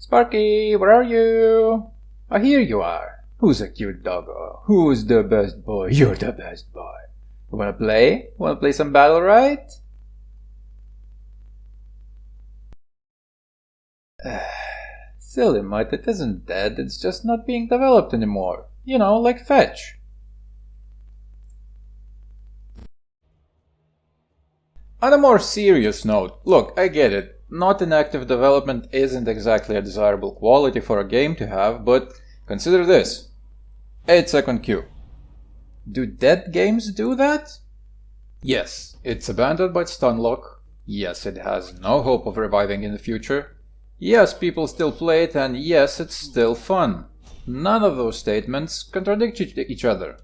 Sparky, where are you? Oh, here you are. Who's a cute doggo? Who's the best boy? You're the best boy. Wanna play? Wanna play some Battlerite? Silly mutt, it isn't dead, it's just not being developed anymore. You know, like Fetch. On a more serious note, look, I get it. Not in active development isn't exactly a desirable quality for a game to have, but consider this. 8-second queue. Do dead games do that? Yes, it's abandoned by Stunlock. Yes, it has no hope of reviving in the future. Yes, people still play it, and yes, it's still fun. None of those statements contradict each other.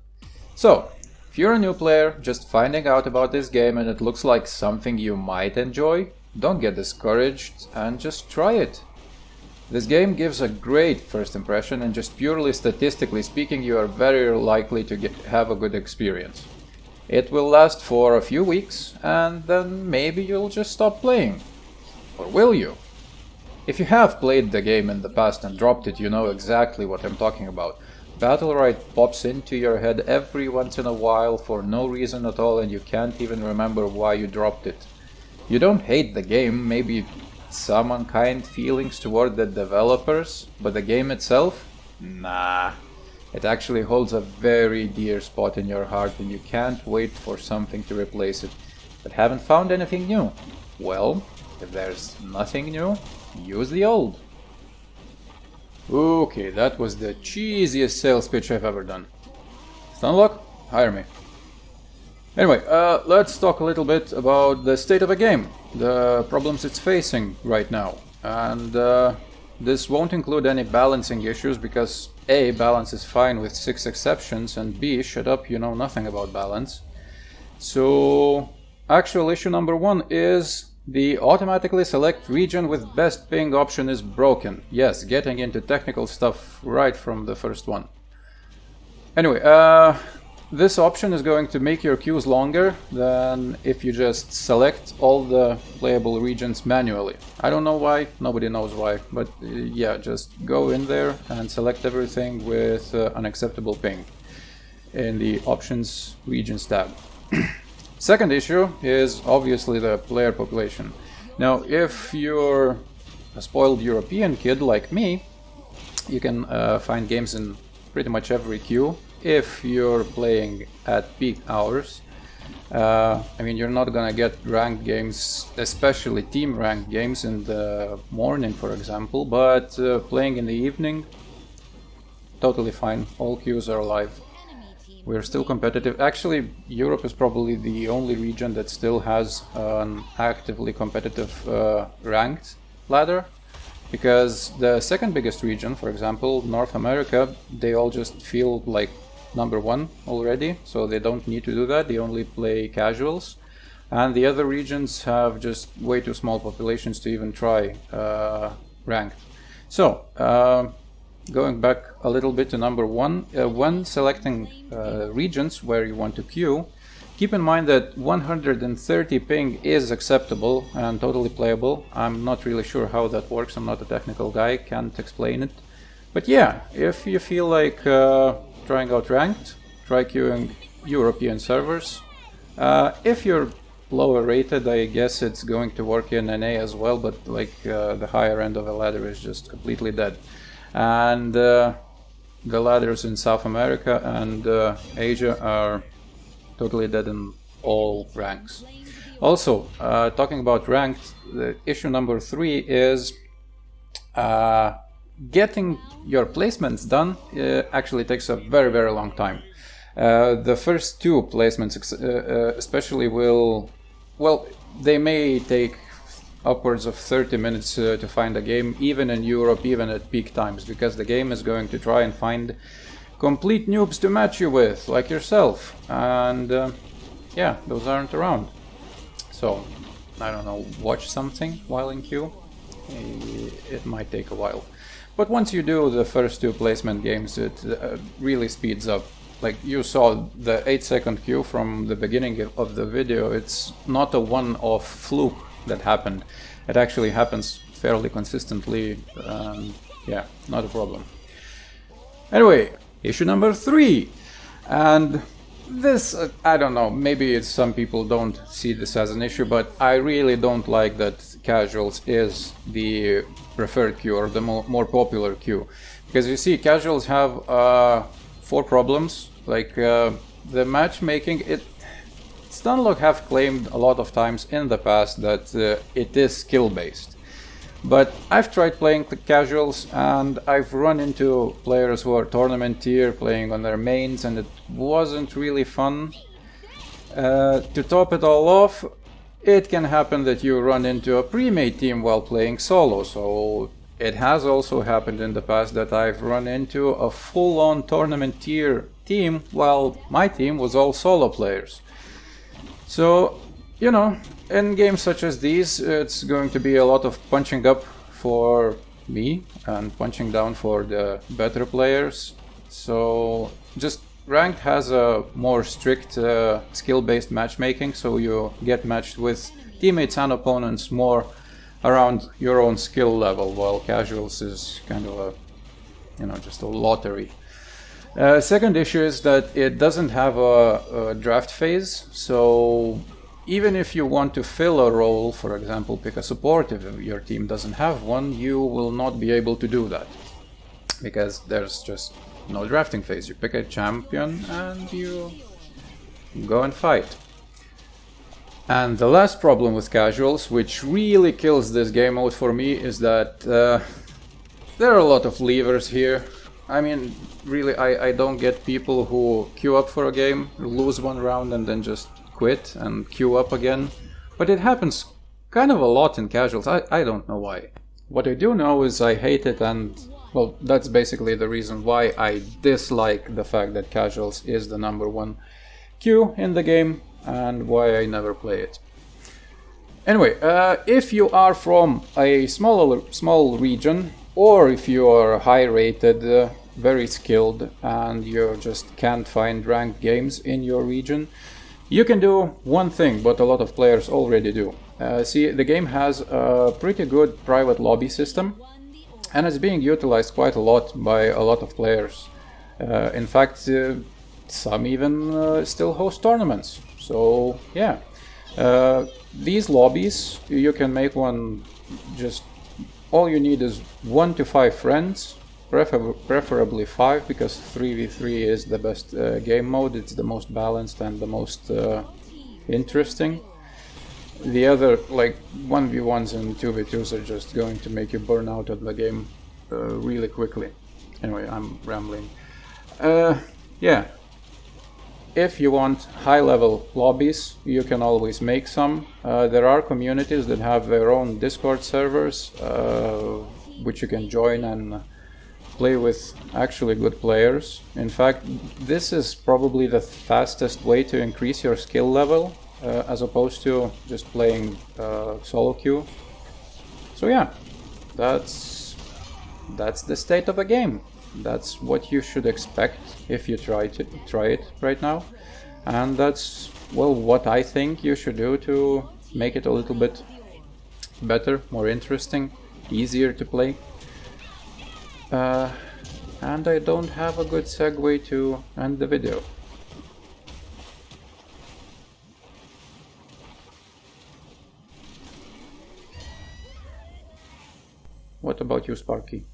So, if you're a new player just finding out about this game and it looks like something you might enjoy, don't get discouraged and just try it. This game gives a great first impression, and just purely statistically speaking, you are very likely to have a good experience. It will last for a few weeks, and then maybe you'll just stop playing. Or will you? If you have played the game in the past and dropped it, you know exactly what I'm talking about. Battlerite pops into your head every once in a while for no reason at all, and you can't even remember why you dropped it. You don't hate the game, maybe some unkind feelings toward the developers, but the game itself? Nah. It actually holds a very dear spot in your heart, and you can't wait for something to replace it. But haven't found anything new? Well, if there's nothing new, use the old. Okay, that was the cheesiest sales pitch I've ever done. Stunlock, hire me. Anyway, let's talk a little bit about the state of the game, the problems it's facing right now. And this won't include any balancing issues because A, balance is fine with 6 exceptions, and B, shut up, you know nothing about balance. So, actual issue number 1 is the automatically select region with best ping option is broken. Yes, getting into technical stuff right from the first one. Anyway, this option is going to make your queues longer than if you just select all the playable regions manually. I don't know why, nobody knows why, but yeah, just go in there and select everything with an acceptable ping in the Options Regions tab. Second issue is obviously the player population. Now, if you're a spoiled European kid like me, you can find games in pretty much every queue. If you're playing at peak hours, I mean, you're not gonna get ranked games, especially team ranked games in the morning, for example, but playing in the evening, totally fine. All queues are live. We're still competitive. Actually, Europe is probably the only region that still has an actively competitive ranked ladder, because the second biggest region, for example, North America, they all just feel like number 1 already, so they don't need to do that. They only play casuals, and the other regions have just way too small populations to even try ranked. So, going back a little bit to number 1, when selecting regions where you want to queue, keep in mind that 130 ping is acceptable and totally playable. I'm not really sure how that works, I'm not a technical guy, can't explain it. But yeah, if you feel like trying out ranked, try queuing European servers. If you're lower rated, I guess it's going to work in NA as well, but like the higher end of the ladder is just completely dead. And the ladders in South America and Asia are totally dead in all ranks. Also, talking about ranked, the issue number 3 is getting your placements done actually takes a very, very long time. The first 2 placements especially well, they may take upwards of 30 minutes to find a game, even in Europe, even at peak times, because the game is going to try and find complete noobs to match you with, like yourself, and yeah, those aren't around. So, I don't know, watch something while in queue. It might take a while. But once you do the first 2 placement games, it really speeds up. Like you saw the 8-second queue from the beginning of the video, it's not a one-off fluke that happened. It actually happens fairly consistently, yeah, not a problem. Anyway, issue number 3, and this, I don't know, maybe some people don't see this as an issue, but I really don't like that casuals is the preferred queue or the more popular queue. Because you see, casuals have 4 problems, like the matchmaking, Stunlock have claimed a lot of times in the past that it is skill-based. But I've tried playing casuals and I've run into players who are tournament tier playing on their mains, and it wasn't really fun. To top it all off, it can happen that you run into a pre-made team while playing solo, so it has also happened in the past that I've run into a full-on tournament tier team while my team was all solo players. So, you know, in games such as these, it's going to be a lot of punching up for me and punching down for the better players. So, just ranked has a more strict skill-based matchmaking, so you get matched with teammates and opponents more around your own skill level, while casuals is kind of a, you know, just a lottery. Second issue is that it doesn't have a draft phase, so even if you want to fill a role, for example, pick a support, if your team doesn't have one, you will not be able to do that, because there's just no drafting phase. You pick a champion and you go and fight. And the last problem with casuals, which really kills this game mode for me, is that there are a lot of levers here. I mean, really, I don't get people who queue up for a game, lose one round and then just quit and queue up again. But it happens kind of a lot in casuals. I don't know why. What I do know is I hate it, and well, that's basically the reason why I dislike the fact that casuals is the #1 queue in the game and why I never play it. Anyway, if you are from a small region, or if you are high rated, very skilled, and you just can't find ranked games in your region, you can do one thing, but a lot of players already do. See, the game has a pretty good private lobby system, and it's being utilized quite a lot by a lot of players. In fact, some even still host tournaments. So yeah, these lobbies, you can make one, just all you need is 1 to 5 friends, preferably 5, because 3v3 is the best game mode. It's the most balanced and the most interesting. The other, like 1v1s and 2v2s, are just going to make you burn out of the game really quickly. Anyway, I'm rambling. Yeah. If you want high-level lobbies, you can always make some. There are communities that have their own Discord servers, which you can join and play with actually good players. In fact, this is probably the fastest way to increase your skill level, as opposed to just playing solo queue. So yeah, that's the state of the game. That's what you should expect if you try it right now, and that's, well, what I think you should do to make it a little bit better, more interesting, easier to play. And I don't have a good segue to end the video. What about you, Sparky?